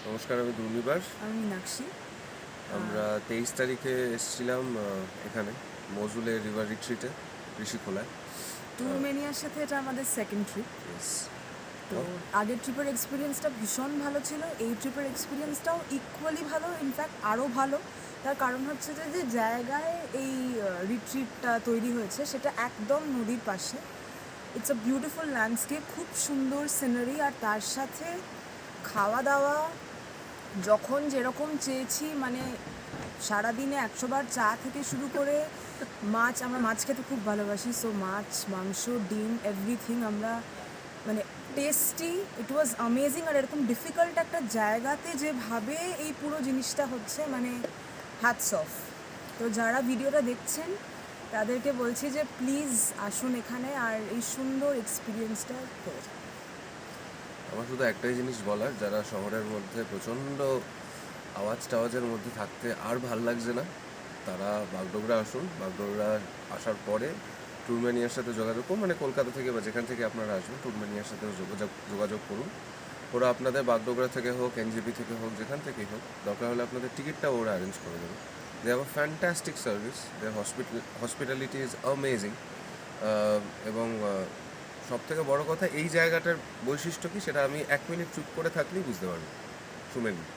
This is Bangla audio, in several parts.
নমস্কার, আমি দুর্নিবার। আমি মীনাক্ষী। আমরা 23 তারিখে এসেছিলাম এখানে মজুলে রিভার রিট্রিটে, ঋষিখোলায়। ট্যুরমেনিয়ার সাথে এটা আমাদের সেকেন্ড ট্রিপ। ইয়েস। তো আগের ট্রিপের এক্সপিরিয়েন্সটা ভীষণ ভালো ছিল, এই ট্রিপের এক্সপিরিয়েন্সটাও ইকুয়ালি ভালো, ইনফ্যাক্ট আরও ভালো। তার কারণ হচ্ছে যে জায়গায় এই রিট্রিটটা তৈরি হয়েছে সেটা একদম নদীর পাশে। ইটস আ বিউটিফুল ল্যান্ডস্কেপ, খুব সুন্দর সিনারি, আর তার সাথে খাওয়া দাওয়া যখন যেরকম চেয়েছি, মানে সারাদিনে 100 বার চা থেকে শুরু করে মাছ, আমরা মাছ খেতে খুব ভালোবাসি, সো মাছ, মাংস, ডিম, এভরিথিং আমরা মানে টেস্টি, ইট ওয়াজ অ্যামেজিং। আর এরকম ডিফিকাল্ট একটা জায়গাতে যেভাবে এই পুরো জিনিসটা হচ্ছে, মানে হ্যাটস অফ। তো যারা ভিডিওটা দেখছেন তাদেরকে বলছি যে প্লিজ আসুন এখানে আর এই সুন্দর এক্সপিরিয়েন্সটা করে যান। আমার শুধু একটাই জিনিস বলার, যারা শহরের মধ্যে প্রচণ্ড আওয়াজ টাওয়াজের মধ্যে থাকতে আর ভাল লাগছে না, তারা বাগডোগরা আসুন। বাগডোগরা আসার পরে ট্যুরম্যানিয়ার সাথে যোগাযোগ করুন, মানে কলকাতা থেকে বা যেখান থেকে আপনারা আসবেন ট্যুরম্যানিয়ার সাথে যোগাযোগ করুন। ওরা আপনাদের বাগডোগরা থেকে হোক, এনজেপি থেকে হোক, যেখান থেকেই হোক, দরকার হলে আপনাদের টিকিটটাও ওরা অ্যারেঞ্জ করে দেবে। They have a fantastic service, their hospitality is amazing. এবং সব থেকে বড় কথা, এই জায়গাটার বৈশিষ্ট্য কি সেটা আমি 1 মিনিট চুপ করে থাকলেই বুঝতে পারবো, শুনে নিন।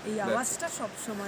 এই আওয়াজটা সব সময়